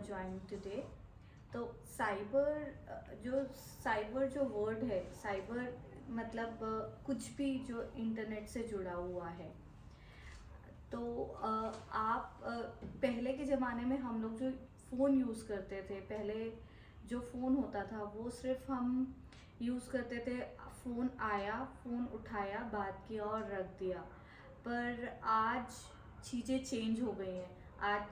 joining today. तो cyber जो word है, साइबर मतलब कुछ भी जो इंटरनेट से जुड़ा हुआ है। तो आप पहले के ज़माने में हम लोग जो फ़ोन यूज़ करते थे, पहले जो फ़ोन होता था वो सिर्फ हम यूज़ करते थे। फ़ोन आया, फ़ोन उठाया, बात किया और रख दिया। पर आज चीज़ें चेंज हो गई हैं। आज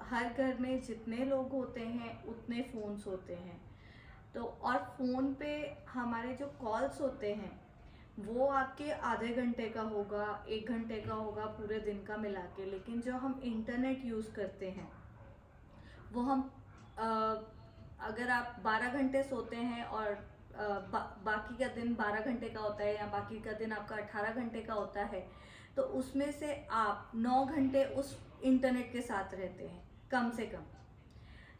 हर घर में जितने लोग होते हैं उतने फ़ोन्स होते हैं। तो और फ़ोन पे हमारे जो कॉल्स होते हैं वो आपके आधे घंटे का होगा, 1 घंटे का होगा, पूरे दिन का मिला के। लेकिन जो हम इंटरनेट यूज़ करते हैं वो हम अ, अगर आप 12 घंटे सोते हैं और बाकी का दिन 12 घंटे का होता है, या बाकी का दिन आपका 18 घंटे का होता है, तो उसमें से आप 9 घंटे उस इंटरनेट के साथ रहते हैं कम से कम।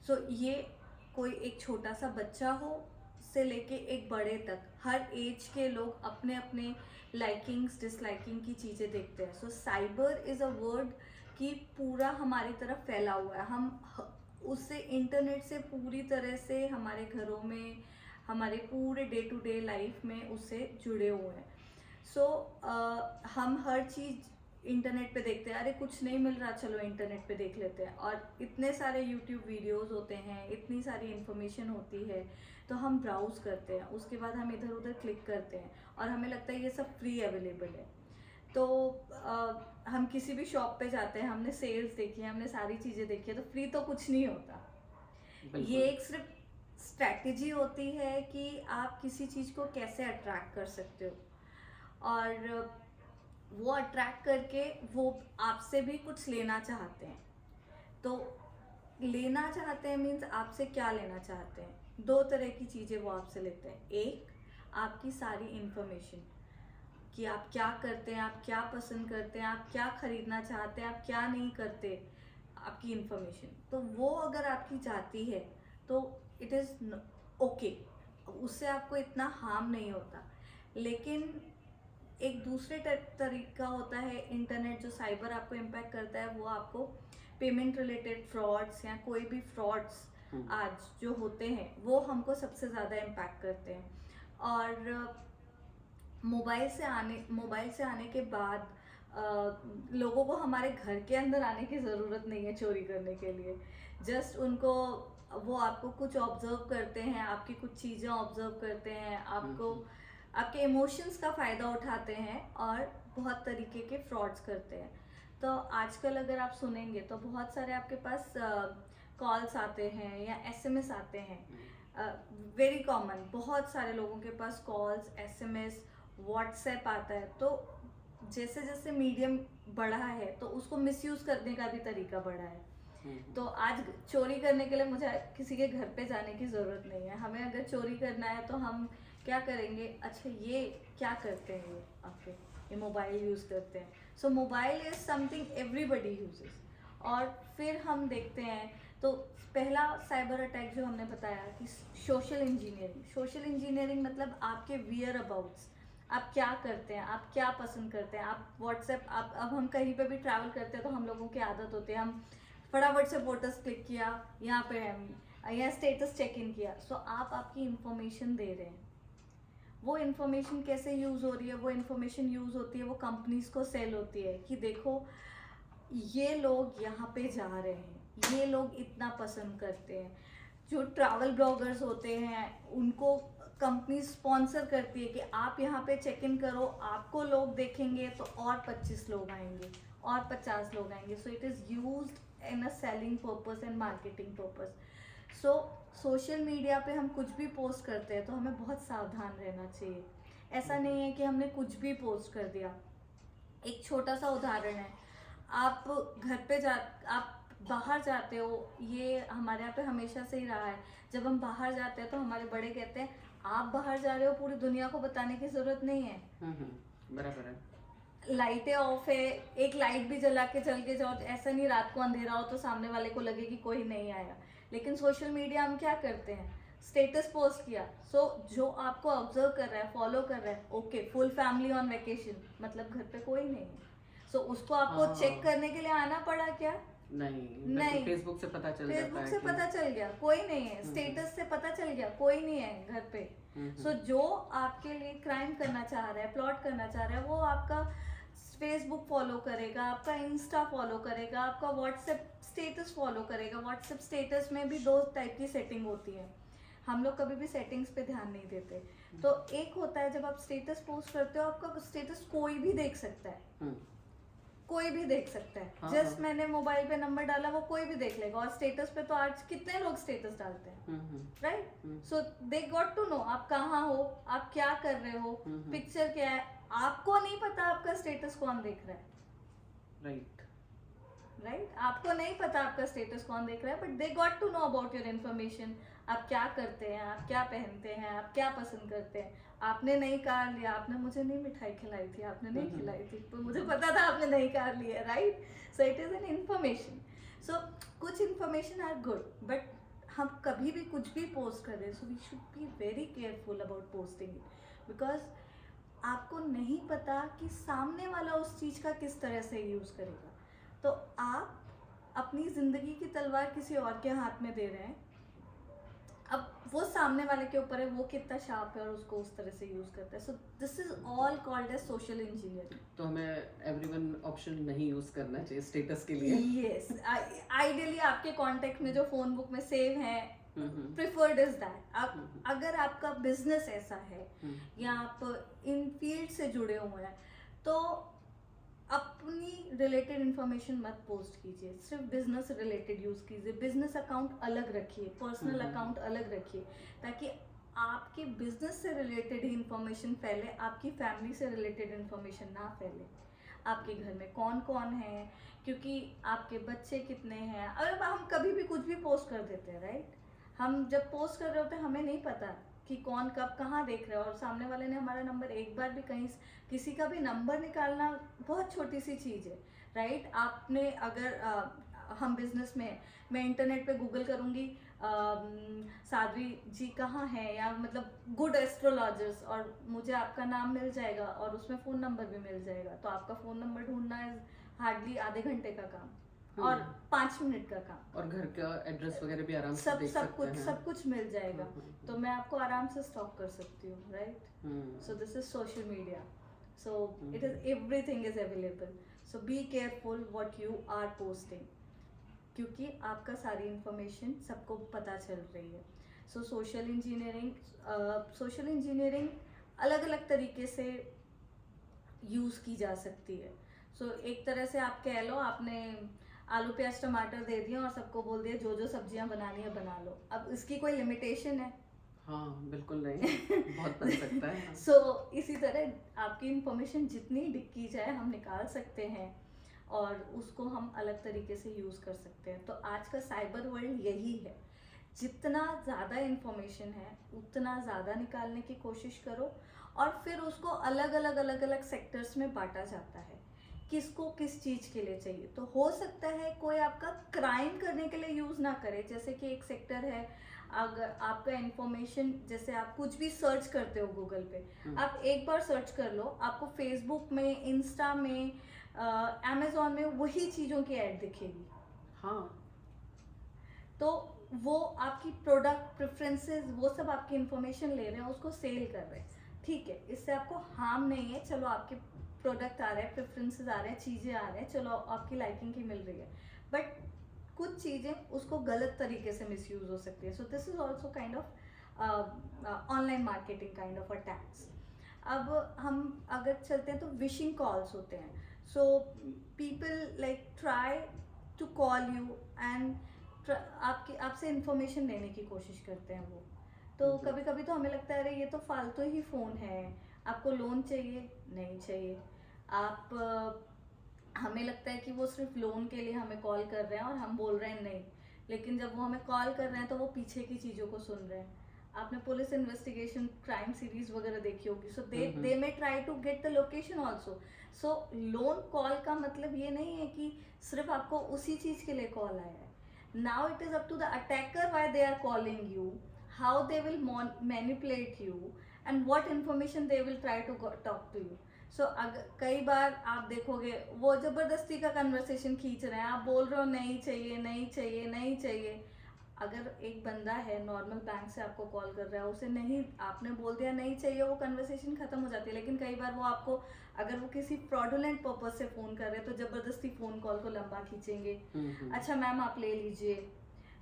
सो ये कोई एक छोटा सा बच्चा हो से लेके एक बड़े तक, हर एज के लोग अपने अपने लाइकिंग्स डिसलाइकिंग की चीज़ें देखते हैं। सो साइबर इज़ अ वर्ड कि पूरा हमारी तरफ फैला हुआ है। उससे इंटरनेट से पूरी तरह से हमारे घरों में, हमारे पूरे डे टू डे लाइफ में उससे जुड़े हुए हैं। सो हम हर चीज़ इंटरनेट पे देखते हैं। अरे कुछ नहीं मिल रहा, चलो इंटरनेट पे देख लेते हैं। और इतने सारे यूट्यूब वीडियोस होते हैं, इतनी सारी इन्फॉर्मेशन होती है, तो हम ब्राउज़ करते हैं। उसके बाद हम इधर उधर क्लिक करते हैं और हमें लगता है ये सब फ्री अवेलेबल है। तो हम किसी भी शॉप पे जाते हैं, हमने सेल्स देखी है, हमने सारी चीज़ें देखी है, तो फ्री तो कुछ नहीं होता। ये बिल्कुल। एक सिर्फ स्ट्रैटेजी होती है कि आप किसी चीज़ को कैसे अट्रैक्ट कर सकते हो, और वो अट्रैक्ट करके वो आपसे भी कुछ लेना चाहते हैं। तो लेना चाहते हैं मीन्स आपसे क्या लेना चाहते हैं? दो तरह की चीज़ें वो आपसे लेते हैं। एक, आपकी सारी इंफॉर्मेशन कि आप क्या करते हैं, आप क्या पसंद करते हैं, आप क्या खरीदना चाहते हैं, आप क्या नहीं करते, आपकी इंफॉर्मेशन। तो वो अगर आपकी जाती है तो इट इज़ ओके, उससे आपको इतना हार्म नहीं होता। लेकिन एक दूसरे तरीका होता है इंटरनेट जो साइबर आपको इम्पैक्ट करता है, वो आपको पेमेंट रिलेटेड फ्रॉड्स या कोई भी फ्रॉड्स हम्म। आज जो होते हैं वो हमको सबसे ज़्यादा इम्पैक्ट करते हैं। और मोबाइल से आने के बाद लोगों को हमारे घर के अंदर आने की ज़रूरत नहीं है चोरी करने के लिए। जस्ट उनको, वो आपको कुछ ऑब्जर्व करते हैं, आपकी कुछ चीज़ें ऑब्जर्व करते हैं, आपको हम्म। आपके इमोशंस का फ़ायदा उठाते हैं और बहुत तरीके के फ्रॉड्स करते हैं। तो आजकल अगर आप सुनेंगे तो बहुत सारे आपके पास कॉल्स आते हैं या एसएमएस आते हैं। वेरी कॉमन, बहुत सारे लोगों के पास कॉल्स, एसएमएस, व्हाट्सएप आता है। तो जैसे जैसे मीडियम बढ़ा है तो उसको मिसयूज़ करने का भी तरीका बढ़ा है। तो आज चोरी करने के लिए मुझे किसी के घर पे जाने की ज़रूरत नहीं है। हमें अगर चोरी करना है तो हम क्या करेंगे? अच्छा, ये क्या करते हैं, ये आपके ये मोबाइल यूज़ करते हैं। So mobile is something everybody uses. और फिर हम देखते हैं तो पहला साइबर अटैक जो हमने बताया कि सोशल इंजीनियरिंग मतलब आपके वियर अबाउट्स, आप क्या करते हैं, आप क्या पसंद करते हैं। आप व्हाट्सएप, आप अब हम कहीं पे भी ट्रैवल करते हैं तो हम लोगों की आदत होती है, हम फटाफट से फोटोज क्लिक किया, यहाँ पे हम यहाँ स्टेटस चेक इन किया। सो आप आपकी इंफॉर्मेशन दे रहे हैं। वो इन्फॉर्मेशन कैसे यूज़ हो रही है? वो इन्फॉर्मेशन यूज़ होती है, वो कंपनीज को सेल होती है कि देखो ये लोग यहाँ पे जा रहे हैं, ये लोग इतना पसंद करते हैं। जो ट्रैवल ब्लॉगर्स होते हैं उनको कंपनी स्पॉन्सर करती है कि आप यहाँ पे चेक इन करो, आपको लोग देखेंगे तो और 25 लोग आएंगे और 50 लोग आएंगे। So it is used in a selling purpose and marketing purpose. So social media पे हम कुछ भी पोस्ट करते हैं तो हमें बहुत सावधान रहना चाहिए। ऐसा नहीं है कि हमने कुछ भी पोस्ट कर दिया। एक छोटा सा उदाहरण है, आप घर पे जा आप बाहर जाते हो, ये हमारे यहाँ पे हमेशा से ही रहा है। जब हम बाहर जाते हैं तो हमारे बड़े कहते हैं आप बाहर जा रहे हो, पूरी दुनिया को बताने की ज़रूरत नहीं है। बराबर है। लाइटें ऑफ है, एक लाइट भी जला के चल के जाओ, तो ऐसा नहीं रात को अंधेरा हो तो सामने वाले को लगे कि कोई नहीं आया। लेकिन सोशल मीडिया हम क्या करते हैं? स्टेटस पोस्ट किया, सो जो आपको ऑब्जर्व कर रहा है, फॉलो कर रहा है, okay, full family on vacation, मतलब घर पे कोई नहीं है। सो उसको आपको चेक हाँ। करने के लिए आना पड़ा क्या? नहीं, फेसबुक से पता चल जाता फेसबुक है से कि पता चल गया कोई नहीं है, स्टेटस से पता चल गया कोई नहीं है घर पे। सो जो आपके लिए क्राइम करना चाह रहा है, प्लॉट करना चाह रहा है, वो आपका फेसबुक फॉलो करेगा, आपका इंस्टा फॉलो करेगा, आपका व्हाट्सएप स्टेटस फॉलो करेगा। व्हाट्सएप स्टेटस में भी दो टाइप की सेटिंग होती है, हम लोग कभी भी सेटिंग्स पे ध्यान नहीं देते। तो एक होता है जब आप स्टेटस पोस्ट करते हो, आपका स्टेटस कोई भी देख सकता है, कोई भी देख सकता है। हाँ, जस्ट हाँ। मैंने मोबाइल पे नंबर डाला, वो कोई भी देख लेगा। और स्टेटस पे तो आज कितने लोग स्टेटस डालते हैं, right? So they got to know आप कहाँ हो, आप क्या कर रहे हो, पिक्चर क्या है। आपको नहीं पता आपका स्टेटस कौन देख रहा है, राइट? आपको नहीं पता आपका स्टेटस कौन देख रहा है, but they got to know about your information. आप क्या करते हैं, आप क्या पहनते हैं, आप क्या पसंद करते हैं। आपने नहीं कार लिया, आपने मुझे नहीं मिठाई खिलाई थी, आपने नहीं खिलाई थी, तो मुझे पता था आपने नहीं कार लिया, right? So it is an information. So कुछ इन्फॉर्मेशन आर गुड, बट हम कभी भी कुछ भी पोस्ट कर रहे हैं, so we should be very careful about posting it, because आपको नहीं पता कि सामने वाला उस चीज़ का किस तरह से यूज़ करेगा। तो आप अपनी ज़िंदगी की तलवार किसी और के हाथ में दे रहे हैं, अब वो सामने वाले के ऊपर है वो कितना शार्प है और उसको उस तरह से यूज करता है। So this is all called as social engineering. तो हमें एवरीवन ऑप्शन नहीं यूज करना चाहिए स्टेटस के लिए। यस, आइडियली आपके कॉन्टेक्ट में जो फोन बुक में सेव है, प्रिफर्ड इज दैट। अब अगर आपका बिजनेस ऐसा है या आप इन फील्ड से जुड़े हुए हैं, तो अपनी रिलेटेड इंफॉर्मेशन मत पोस्ट कीजिए, सिर्फ बिजनेस रिलेटेड यूज कीजिए। बिजनेस अकाउंट अलग रखिए, पर्सनल अकाउंट अलग रखिए, ताकि आपके बिजनेस से रिलेटेड ही इंफॉर्मेशन फैले, आपकी फैमिली से रिलेटेड इंफॉर्मेशन ना फैले। आपके घर में कौन कौन है, क्योंकि आपके बच्चे कितने हैं। अगर हम कभी भी कुछ भी पोस्ट कर देते हैं, राइट? हम जब पोस्ट कर रहे होते हैं हमें नहीं पता कि कौन कब कहाँ देख रहा है, और सामने वाले ने हमारा नंबर एक बार भी कहीं, किसी का भी नंबर निकालना बहुत छोटी सी चीज़ है, राइट? आपने अगर हम बिजनेस में, मैं इंटरनेट पे गूगल करूँगी साध्वी जी कहाँ है, या मतलब गुड एस्ट्रोलॉजर्स, और मुझे आपका नाम मिल जाएगा और उसमें फ़ोन नंबर भी मिल जाएगा। तो आपका फ़ोन नंबर ढूंढना इज हार्डली आधे घंटे का काम और 5 मिनट का काम, और घर का एड्रेस वगैरह भी आराम से देख सकते हैं। सब कुछ मिल जाएगा। तो मैं आपको आराम से स्टॉक कर सकती हूँ, right? So this is social media, so it is everything is available. So be careful what you are posting, क्योंकि आपका सारी इंफॉर्मेशन सबको पता चल रही है। सो सोशल इंजीनियरिंग अलग अलग तरीके से यूज़ की जा सकती है। सो एक तरह से आप कह लो, आपने आलू प्याज टमाटर दे दिया और सबको बोल दिया जो जो सब्जियां बनानी है बना लो। अब इसकी कोई लिमिटेशन है? हाँ, बिल्कुल नहीं, बहुत बन सकता है। सो इसी तरह आपकी इंफॉर्मेशन जितनी की जाए हम निकाल सकते हैं और उसको हम अलग तरीके से यूज़ कर सकते हैं। तो आज का साइबर वर्ल्ड यही है, जितना ज़्यादा इंफॉर्मेशन है उतना ज़्यादा निकालने की कोशिश करो, और फिर उसको अलग अलग सेक्टर्स में बांटा जाता है, किसको किस चीज़ के लिए चाहिए। तो हो सकता है कोई आपका क्राइम करने के लिए यूज़ ना करे, जैसे कि एक सेक्टर है, अगर आपका इंफॉर्मेशन, जैसे आप कुछ भी सर्च करते हो गूगल पे, आप एक बार सर्च कर लो, आपको फेसबुक में, इंस्टा में, अमेजोन में वही चीज़ों की ऐड दिखेगी। हाँ, तो वो आपकी प्रोडक्ट प्रेफरेंसेस, वो सब आपकी इंफॉर्मेशन ले रहे हैं, उसको सेल कर रहे हैं, ठीक है? इससे आपको हार्म नहीं है, चलो आपके प्रोडक्ट आ रहे हैं, प्रेफरेंसेस आ रहे हैं, चीज़ें आ रहे हैं, चलो आपकी लाइकिंग की मिल रही है, बट कुछ चीज़ें उसको गलत तरीके से मिसयूज हो सकती है। So this is also kind of online marketing kind of attacks. अब हम अगर चलते हैं तो विशिंग कॉल्स होते हैं। So people like try to call you and आपसे इंफॉर्मेशन लेने की कोशिश करते हैं वो। तो कभी कभी तो हमें लगता है अरे ये तो फालतू ही फ़ोन है, आपको लोन चाहिए? नहीं चाहिए। आप हमें लगता है कि वो सिर्फ लोन के लिए हमें कॉल कर रहे हैं और हम बोल रहे हैं नहीं, लेकिन जब वो हमें कॉल कर रहे हैं तो वो पीछे की चीज़ों को सुन रहे हैं। आपने पुलिस इन्वेस्टिगेशन क्राइम सीरीज वगैरह देखी होगी, so they may try to get the location also. So loan call का मतलब ये नहीं है कि सिर्फ आपको उसी चीज़ के लिए कॉल आया है। Now it is up to the attacker why they are calling you, how they will manipulate you, and what information they will try to talk to you. सो अगर कई बार आप देखोगे वो जबरदस्ती का कन्वर्सेशन खींच रहे हैं, आप बोल रहे हो नहीं चाहिए नहीं चाहिए नहीं चाहिए। अगर एक बंदा है नॉर्मल बैंक से आपको कॉल कर रहा है, उसे नहीं, आपने बोल दिया नहीं चाहिए, वो कन्वर्सेशन खत्म हो जाती है। लेकिन कई बार वो आपको, अगर वो किसी फ्रॉडुलेंट पर्पज से फोन कर रहे हैं तो जबरदस्ती फोन कॉल को लंबा खींचेंगे। अच्छा मैम आप ले लीजिए।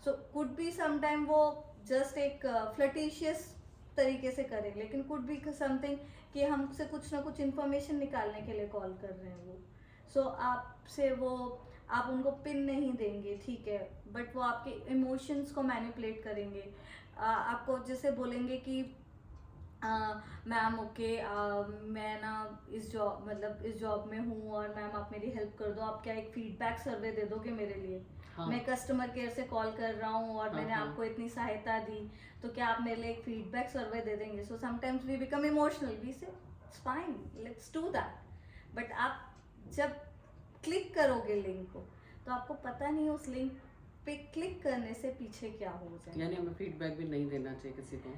सो कुड बी समटाइम वो जस्ट एक फ्लर्टिशियस तरीके से करें, लेकिन कुड बी समथिंग कि हमसे कुछ ना कुछ इन्फॉर्मेशन निकालने के लिए कॉल कर रहे हैं वो। सो आपसे वो, आप उनको पिन नहीं देंगे, ठीक है, बट वो आपके इमोशंस को मैनिपुलेट करेंगे। आपको जैसे बोलेंगे कि मैम ओके, मैं ना इस जॉब, मतलब इस जॉब में हूँ और मैम आप मेरी हेल्प कर दो, आप क्या एक फीडबैक सर्वे दे दोगे मेरे लिए? हाँ. मैं कस्टमर केयर से कॉल कर रहा हूँ और हाँ, मैंने हाँ. आपको इतनी सहायता दी, तो क्या आप मेरे लिए एक फीडबैक सर्वे दे देंगे? So sometimes we become emotional, we say it's fine, let's do that. But आप जब क्लिक करोगे लिंक को, तो आपको पता नहीं उस लिंक पे क्लिक करने से पीछे क्या हो जाए। यानी हमें फीडबैक भी नहीं देना चाहिए किसी को।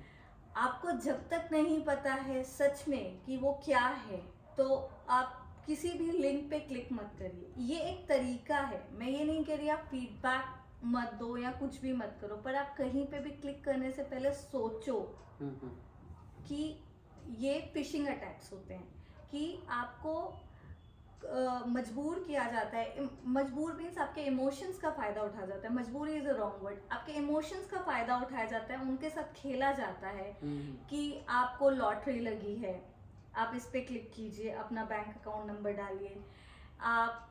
आपको जब तक नहीं पता है सच में कि वो क्या है, तो आप किसी भी लिंक पे क्लिक मत करिए। ये एक तरीका है, मैं ये नहीं कह रही आप फीडबैक मत दो या कुछ भी मत करो, पर आप कहीं पे भी क्लिक करने से पहले सोचो कि ये फिशिंग अटैक्स होते हैं, कि आपको मजबूर किया जाता है। मजबूर मीन्स आपके इमोशंस का फायदा उठाया जाता है, मजबूरी इज अ रॉन्ग वर्ड, आपके इमोशंस का फायदा उठाया जाता है, उनके साथ खेला जाता है कि आपको लॉटरी लगी है, आप इस पे क्लिक कीजिए, अपना बैंक अकाउंट नंबर डालिए, आप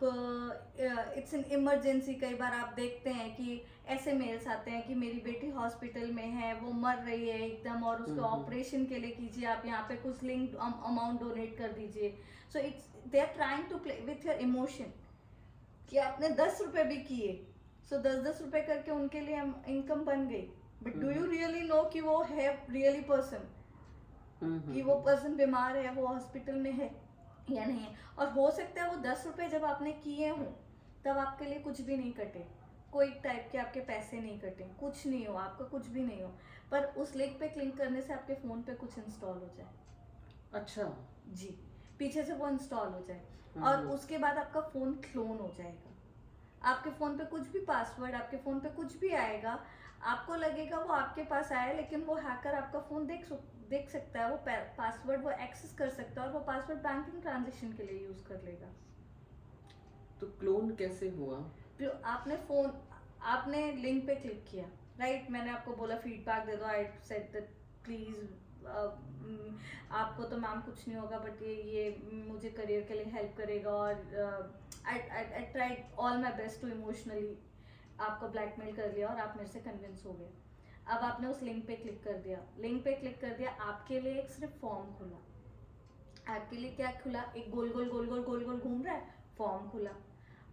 इट्स एन इमरजेंसी। कई बार आप देखते हैं कि ऐसे मेल्स आते हैं कि मेरी बेटी हॉस्पिटल में है, वो मर रही है एकदम, और उसके ऑपरेशन के लिए कीजिए, आप यहाँ पे कुछ लिंक अमाउंट डोनेट कर दीजिए। So it's, they are trying to play with your emotion, कि आपने 10 रुपए भी किए, सो 10-10 रुपए करके उनके लिए इनकम बन गई। But do you really know कि वो है रियली पर्सन, कि वो पर्सन बीमार है, वो हॉस्पिटल में है या नहीं है? और हो सकता है वो 10 रुपए जब आपने किए हों तब आपके लिए कुछ भी नहीं कटे, कोई टाइप के आपके पैसे नहीं कटे, कुछ नहीं हो, आपका कुछ भी नहीं हो, पर उस लिंक पे क्लिक करने से आपके फ़ोन पे कुछ इंस्टॉल हो जाए। अच्छा जी, पीछे से वो इंस्टॉल हो जाए, और उसके बाद आपका फ़ोन क्लोन हो जाएगा। आपके फ़ोन पे कुछ भी पासवर्ड, आपके फ़ोन पे कुछ भी आएगा, आपको लगेगा वो आपके पास आया, लेकिन वो हैकर आपका फ़ोन देख सकता है, वो पासवर्ड वो एक्सेस कर सकता है, और वो पासवर्ड बैंकिंग ट्रांजेक्शन के लिए यूज़ कर लेगा। तो क्लोन कैसे हुआ? आपने लिंक पे क्लिक किया, राइट? मैंने आपको बोला फीडबैक दे दो, आई सेड दैट प्लीज़, आपको तो मैम कुछ नहीं होगा, बट ये मुझे करियर के लिए हेल्प करेगा, और I tried all my best to emotionally आपको ब्लैकमेल कर लिया, और आप मेरे से कन्विंस हो गए। अब आपने उस लिंक पे क्लिक कर दिया, लिंक पे क्लिक कर दिया, आपके लिए एक सिर्फ फॉर्म खुला। आपके लिए क्या खुला? एक गोल गोल गोल गोल गोल गोल घूम रहा है, फॉर्म खुला।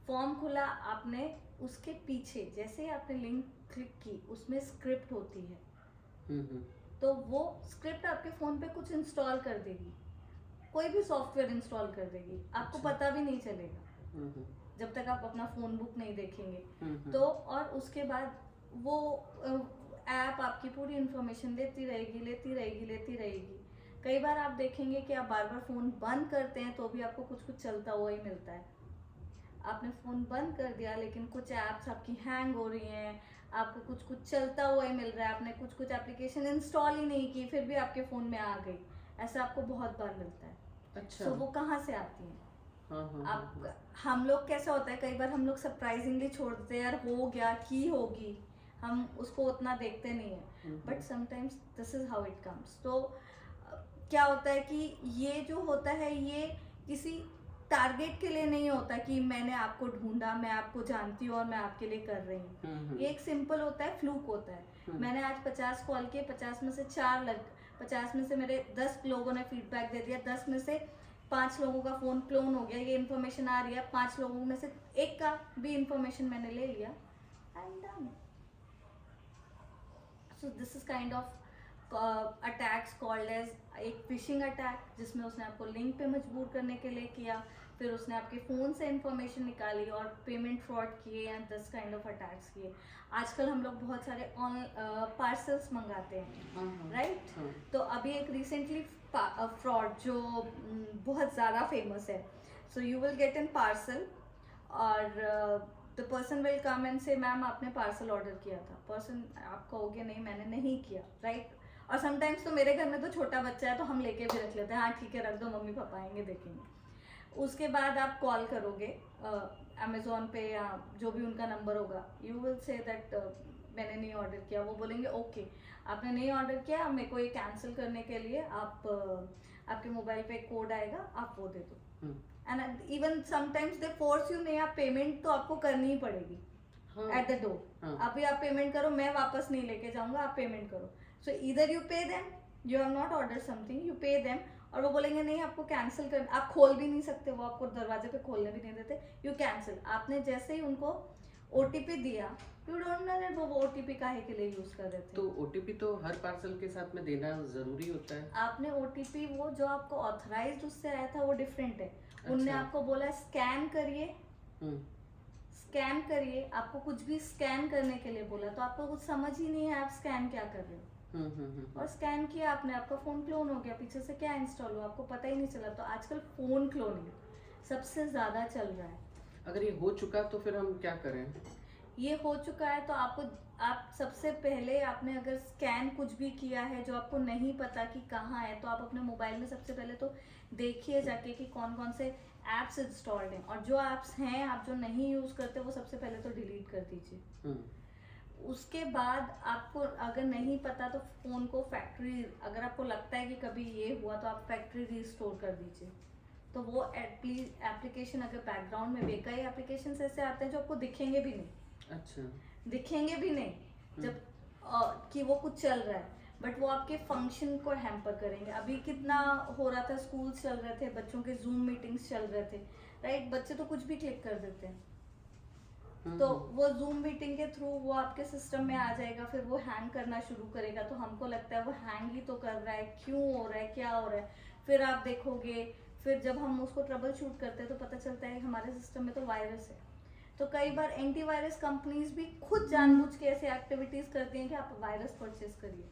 फॉर्म खुला, आपने उसके पीछे जैसे ही आपने लिंक क्लिक की, उसमें स्क्रिप्ट होती है, तो वो स्क्रिप्ट आपके फ़ोन पे कुछ इंस्टॉल कर देगी, कोई भी सॉफ्टवेयर इंस्टॉल कर देगी, आपको पता भी नहीं चलेगा जब तक आप अपना फ़ोन बुक नहीं देखेंगे। तो और उसके बाद वो ऐप आपकी पूरी इन्फॉर्मेशन लेती रहेगी लेती रहेगी लेती रहेगी। कई बार आप देखेंगे कि आप बार बार फ़ोन बंद करते हैं तो भी आपको कुछ कुछ चलता हुआ ही मिलता है। आपने फ़ोन बंद कर दिया, लेकिन कुछ ऐप्स आपकी हैंग हो रही हैं, आपको कुछ कुछ चलता हुआ ही मिल रहा है, आपने कुछ कुछ एप्लीकेशन इंस्टॉल ही नहीं की, फिर भी आपके फ़ोन में आ गई। ऐसा आपको बहुत बार मिलता है। अच्छा। तो वो कहाँ से आती हैं? हाँ. हम लोग कैसा होता है, कई बार हम लोग सरप्राइजिंगली छोड़ देते हैं, यार हो गया की होगी, हम उसको उतना देखते नहीं है, but sometimes this is how it comes. तो क्या होता है कि ये जो होता है, ये किसी टारगेट के लिए नहीं होता कि मैंने आपको ढूंढा, मैं आपको जानती हूँ और मैं आपके लिए कर रही हूँ। ये एक सिंपल होता है, फ्लूक होता है। मैंने आज 50 कॉल किए, 50 में से 50 में से मेरे 10 लोगों ने फीडबैक दे दिया, 10 में से 5 लोगों का फ़ोन क्लोन हो गया, ये इन्फॉर्मेशन आ रही है, 5 लोगों में से एक का भी इन्फॉर्मेशन मैंने ले लिया, I am done. So this is kind of attacks called as एक फिशिंग अटैक, जिसमें उसने आपको लिंक पे मजबूर करने के लिए किया, फिर उसने आपके फ़ोन से इंफॉर्मेशन निकाली और पेमेंट फ्रॉड किए या दिस काइंड ऑफ अटैक्स किए। आजकल हम लोग बहुत सारे पार्सल्स मंगाते हैं, हाँ हाँ राइट? हाँ तो अभी एक रिसेंटली फ्रॉड जो बहुत ज़्यादा फेमस है। So you will get an parcel और the person will come and say ma'am आपने पार्सल ऑर्डर किया था। पर्सन आप कहोगे नहीं मैंने नहीं किया, राइट? और समटाइम्स तो मेरे घर में तो छोटा बच्चा है तो हम लेके भी रख लेते हैं, हाँ ठीक है रख दो मम्मी पापा आएंगे देखेंगे। उसके बाद आप कॉल करोगे अमेजोन पे या जो भी उनका नंबर होगा, यू विल से दैट मैंने नहीं ऑर्डर किया। वो बोलेंगे ओके आपने नहीं ऑर्डर किया, मेरे को ये कैंसिल करने के लिए आप आपके मोबाइल पे एक कोड आएगा आप वो दे दो। And even sometimes they force you, नहीं आप पेमेंट तो आपको करनी ही पड़ेगी एट द डोर। अभी आप पेमेंट करो, मैं वापस नहीं लेके जाऊंगा, आप पेमेंट करो। सो इधर you pay them, you have not order something, you pay them, और वो बोलेंगे नहीं आपको कैंसिल कर, आप खोल भी नहीं सकते, वो आपको दरवाजे पे खोलने भी नहीं देते, यू कैंसिल। आपने जैसे ही उनको ओटीपी दिया, यू डोंट नो दैट वो ओटीपी काहे के लिए यूज कर रहे थे। तो ओटीपी तो हर पार्सल के साथ में देना जरूरी होता है? आपने ओटीपी वो जो आपको ऑथराइज्ड उससे आया था वो डिफरेंट है। उनने अच्छा। आपको बोला स्कैन करिए, हम्म स्कैन करिए, आपको कुछ भी स्कैन करने के लिए बोला तो आपको कुछ समझ ही नहीं है आप स्कैन क्या कर रहे हो। और स्कैन किया आपने, आपका फोन क्लोन हो गया, पीछे से क्या इंस्टॉल हुआ आपको पता ही नहीं चला। तो आजकल फोन क्लोनिंग सबसे ज्यादा चल रहा है। अगर ये हो चुका तो फिर हम क्या करें? ये हो चुका है तो आप सबसे पहले आपने अगर स्कैन कुछ भी किया है जो आपको नहीं पता कि कहाँ है, तो आप अपने मोबाइल में सबसे पहले तो देखिए जाके कि कौन कौन से ऐप्स इंस्टॉल्ड हैं, और जो ऐप्स हैं आप जो नहीं यूज करते वो सबसे पहले तो डिलीट कर दीजिए। उसके बाद आपको अगर नहीं पता तो फोन को फैक्ट्री, अगर आपको लगता है कि कभी ये हुआ तो आप फैक्ट्री रिस्टोर कर दीजिए। तो वो प्लीज एप्लीकेशन, अगर बैकग्राउंड में कई एप्लीकेशन ऐसे आते हैं जो आपको दिखेंगे भी नहीं। अच्छा। दिखेंगे भी नहीं जब कि वो कुछ चल रहा है, बट वो आपके फंक्शन को हैम्पर करेंगे। अभी कितना हो रहा था, स्कूल चल रहे थे, बच्चों के जूम मीटिंग्स चल रहे थे, राइट? बच्चे तो कुछ भी क्लिक कर देते हैं, तो वो जूम मीटिंग के थ्रू वो आपके सिस्टम में आ जाएगा, फिर वो हैंग करना शुरू करेगा। तो हमको लगता है वो हैंग ही तो कर रहा है, क्यों हो रहा है, क्या हो रहा है। फिर आप देखोगे, फिर जब हम उसको ट्रबल शूट करते हैं तो पता चलता है कि हमारे सिस्टम में तो वायरस है। तो कई बार एंटीवायरस कंपनीज भी खुद जानबूझ के ऐसे एक्टिविटीज करती हैं कि आप वायरस परचेज करिए,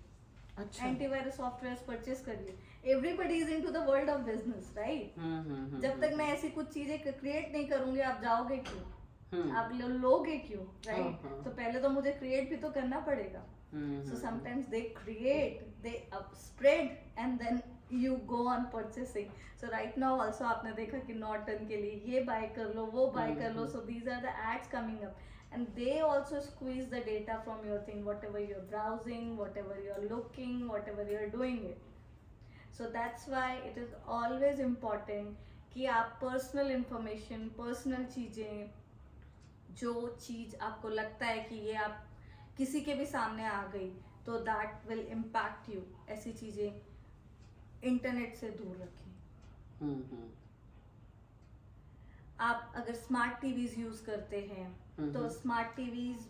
अच्छा। एंटीवायरस सॉफ्टवेयर परचेज करिए। Everybody is into the world of business, right? जब तक मैं ऐसी कुछ चीजें क्रिएट नहीं करूंगी आप जाओगे क्यों, आप लोगे क्यों, राइट? तो पहले तो मुझे क्रिएट भी तो करना पड़ेगा। So sometimes they create, they spread, and then you go on purchasing. So right now also आपने देखा कि नॉर्टन के लिए ये बाय कर लो, वो बाय कर लो। So these are the ads coming up, and they also squeeze the data from your thing, whatever you're browsing, whatever you're looking, whatever you're doing it. So that's why it is always important कि आप personal information, personal चीजें, जो चीज आपको लगता है कि ये आप किसी के भी सामने आ गई तो दैट विल इम्पैक्ट यू, ऐसी चीजें इंटरनेट से दूर रखें। आप अगर स्मार्ट टीवीज यूज करते हैं तो smart TVs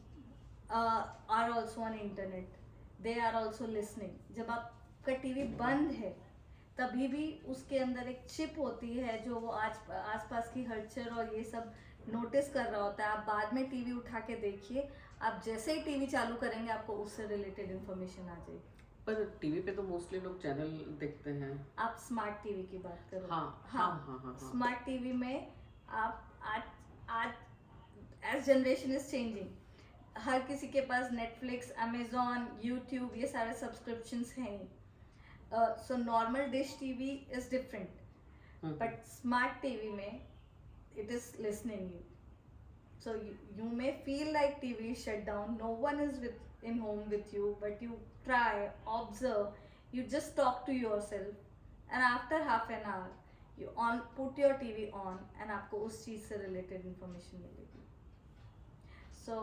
are also on internet, they are also listening. जब आपका टीवी बंद है तभी भी उसके अंदर एक चिप होती है जो वो आसपास की हलचल और ये सब नोटिस कर रहा होता है। आप बाद में टीवी उठा के देखिए, आप जैसे ही टीवी चालू करेंगे आपको उससे रिलेटेड इंफॉर्मेशन आ जाएगी। पर टीवी पे तो मोस्टली लोग चैनल देखते हैं। आप स्मार्ट टीवी की बात करो। हाँ। स्मार्ट टीवी में आप आज एज जनरेशन इज चेंजिंग, हर किसी के पास नेटफ्लिक्स, अमेजोन, यूट्यूब, ये सारे सब्सक्रिप्शंस हैं। So normal dish TV is different, but smart TV में it is listening you. So you may feel like TV is shut down, no one is in home with you, but you try, observe, you just talk to yourself, and after half an hour you put your TV on and आपको उस चीज से related information मिलेगी। So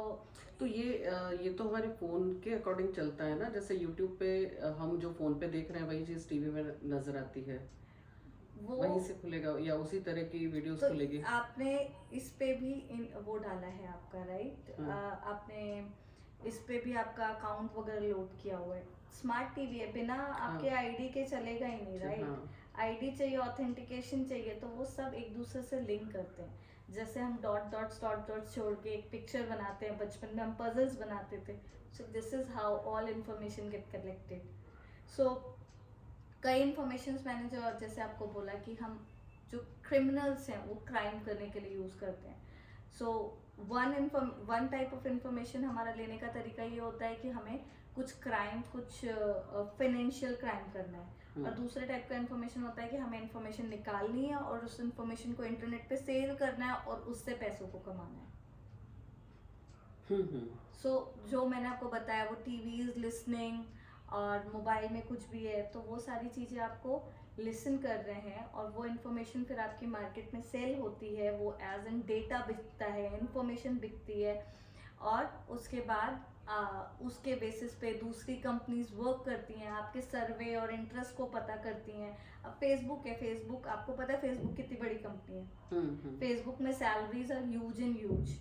तो ये तो हमारे phone के अकॉर्डिंग चलता है ना, जैसे यूट्यूब पे हम जो फोन पे देख रहे हैं वही चीज टीवी में नजर आती है, वहीं से खुलेगा या उसी तरह की वीडियोस तो खुलेगी। आपने इस पे भी वो डाला है आपका, राइट? आपने इस पे भी आपका अकाउंट वगैरह लोड किया हुआ है। स्मार्ट टीवी है, बिना आपके आईडी के चलेगा ही नहीं, राइट? आईडी चाहिए, ऑथेंटिकेशन चाहिए, तो वो सब एक दूसरे से लिंक करते हैं। जैसे हम डॉट छोड़ के एक पिक्चर बनाते हैं, बचपन में हम पजल्स बनाते थे, so this is how all information get collected. So कई इंफॉर्मेशन मैंने जो जैसे आपको बोला कि हम जो क्रिमिनल्स हैं वो क्राइम करने के लिए यूज़ करते हैं। So one type of information हमारा लेने का तरीका ये होता है कि हमें कुछ क्राइम, कुछ फाइनेंशियल क्राइम करना है, और दूसरे टाइप का इंफॉर्मेशन होता है कि हमें इंफॉर्मेशन निकालनी है और उस इंफॉर्मेशन को इंटरनेट पे सेल करना है और उससे पैसों को कमाना है। सो जो मैंने आपको बताया वो टीवीज, लिसनिंग और मोबाइल में कुछ भी है, तो वो सारी चीज़ें आपको लिसन कर रहे हैं और वो इन्फॉर्मेशन फिर आपकी मार्केट में सेल होती है, वो एज एन डेटा बिकता है, इन्फॉर्मेशन बिकती है, और उसके बाद उसके बेसिस पे दूसरी कंपनीज वर्क करती हैं, आपके सर्वे और इंटरेस्ट को पता करती हैं। अब फेसबुक है, फेसबुक आपको पता है फेसबुक कितनी बड़ी कंपनी है। फेसबुक में salaries are huge in huge,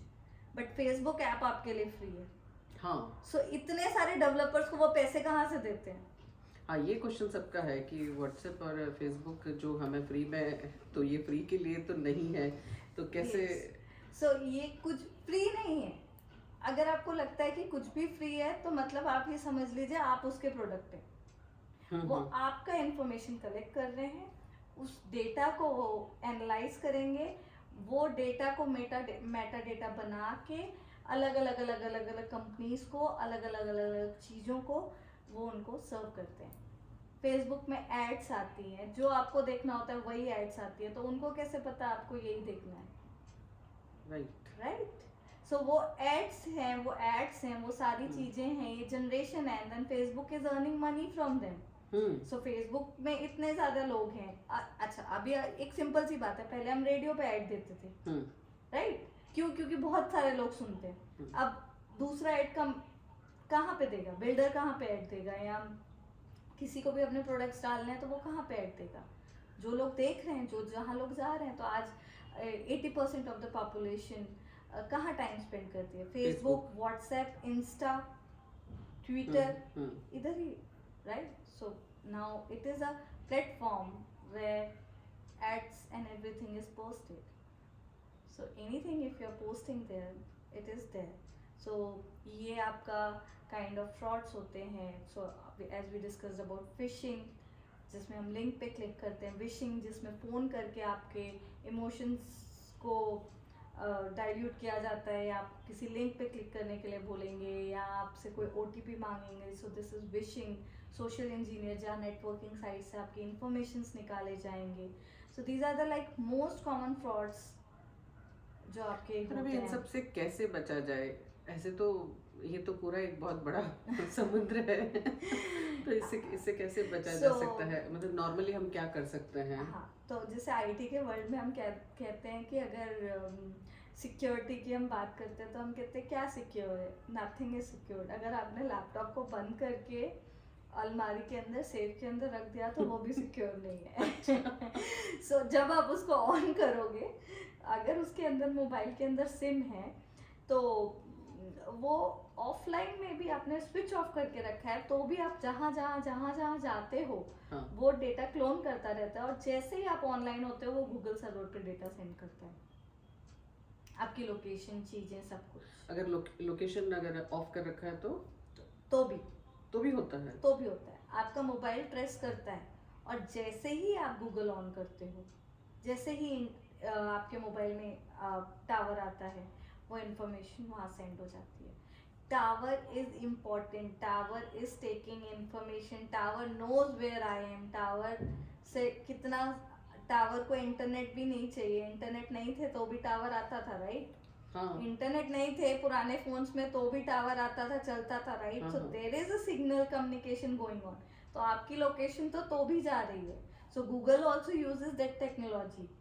but Facebook app आपके लिए फ्री है। हाँ। सो इतने सारे डेवलपर्स को वो पैसे कहाँ से देते हैं? हाँ, ये क्वेश्चन सबका है कि व्हाट्सएप और फेसबुक जो हमें फ्री में, तो ये फ्री के लिए तो नहीं है, तो कैसे? सो ये कुछ फ्री नहीं है। अगर आपको लगता है कि कुछ भी फ्री है तो मतलब आप ये समझ लीजिए आप उसके प्रोडक्ट हैं। वो आपका इंफॉर्मेशन कलेक्ट कर रहे हैं, उस डेटा को वो एनालाइज करेंगे, वो डेटा को मेटा डेटा बना के अलग अलग कंपनीज को, अलग अलग चीज़ों को वो उनको सर्व करते हैं। फेसबुक में एड्स आती हैं, जो आपको देखना होता है वही एड्स आती है, तो उनको कैसे पता आपको यही देखना है? राइट। सो वो एड्स हैं, वो सारी चीजें हैं, ये जनरेशन है, and then Facebook is earning money from them. So Facebook में इतने ज्यादा लोग हैं। अच्छा, अभी एक सिंपल सी बात है, पहले हम रेडियो पे ऐड देते थे, राइट? क्यों? क्योंकि बहुत सारे लोग सुनते हैं। अब दूसरा ऐड कहाँ पे देगा? बिल्डर कहाँ पे ऐड देगा? या किसी को भी अपने प्रोडक्ट्स डालने हैं तो वो कहाँ पे ऐड देगा? जो लोग देख रहे हैं, जो जहाँ लोग जा रहे हैं। तो आज 80% ऑफ द पॉपुलेशन कहाँ टाइम स्पेंड करती है? फेसबुक, व्हाट्सएप, इंस्टा, ट्विटर, इधर ही, right? So now it is a platform where ads and everything is posted. So anything if you're posting there, it is there. So ये आपका kind of frauds होते हैं. So as we discussed about phishing, जिसमें हम link पे click करते हैं. Wishing, जिसमें फ़ोन करके आपके इमोशंस को डाइल्यूट किया जाता है, या आप किसी लिंक पे क्लिक करने के लिए बोलेंगे, या आपसे कोई OTP मांगेंगे. So this is vishing. Social engineer, जहाँ नेटवर्किंग साइट से आपकी इंफॉर्मेशंस निकाले जाएंगे. So these are the like most common frauds जो आपके होते हैं. इन सब से कैसे बचा जाए? ऐसे तो ये तो पूरा एक बहुत बड़ा समुद्र है. तो इससे कैसे बचा जा सकता है? मतलब नॉर्मली हम क्या कर सकते हैं? हाँ, तो जैसे IT के वर्ल्ड में हम कहते हैं कि अगर सिक्योरिटी की हम बात करते हैं तो हम कहते हैं क्या सिक्योर है? Nothing is secured. अगर आपने लैपटॉप को बंद करके अलमारी के अंदर, सेफ के अंदर रख दिया तो वो भी सिक्योर नहीं है. सो जब आप उसको ऑन करोगे, अगर उसके अंदर, मोबाइल के अंदर सिम है, तो वो ऑफलाइन में भी आपने स्विच ऑफ करके रखा है, तो भी आप जहाँ जहाँ जाते हो, वो डेटा क्लोन करता रहता है, और जैसे ही आप ऑनलाइन होते हो वो गूगल सर्वर पे डेटा सेंड करता है, आपकी लोकेशन, चीजें, सब कुछ. अगर लोकेशन अगर ऑफ कर रखा है तो भी होता है. आपका मोबाइल ट्रेस करता है, और जैसे ही आप गूगल ऑन करते हो, जैसे ही आपके मोबाइल में टावर आता है, वो इंफॉर्मेशन वहाँ सेंड हो जाती है. Tower is important. Tower is taking information. Tower knows where I am. Tower से कितना, टावर को इंटरनेट भी नहीं चाहिए. इंटरनेट नहीं थे तो भी टावर आता था, राइट? इंटरनेट नहीं थे पुराने फोन्स में तो भी टावर आता था, चलता था, right? So there is a signal communication going on. तो आपकी लोकेशन तो भी जा रही है. So Google also uses that technology.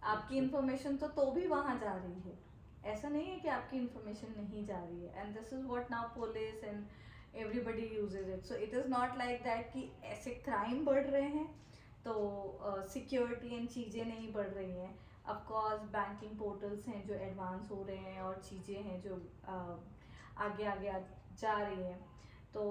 आपकी इंफॉर्मेशन तो भी वहां जा रही है. ऐसा नहीं है कि आपकी इंफॉर्मेशन नहीं जा रही है. And this is what now police and everybody uses it. So it is not like that कि ऐसे क्राइम बढ़ रहे हैं तो सिक्योरिटी एंड चीज़ें नहीं बढ़ रही हैं. ऑफ कोर्स बैंकिंग पोर्टल्स हैं जो एडवांस हो रहे हैं, और चीज़ें हैं जो आगे जा रही हैं. तो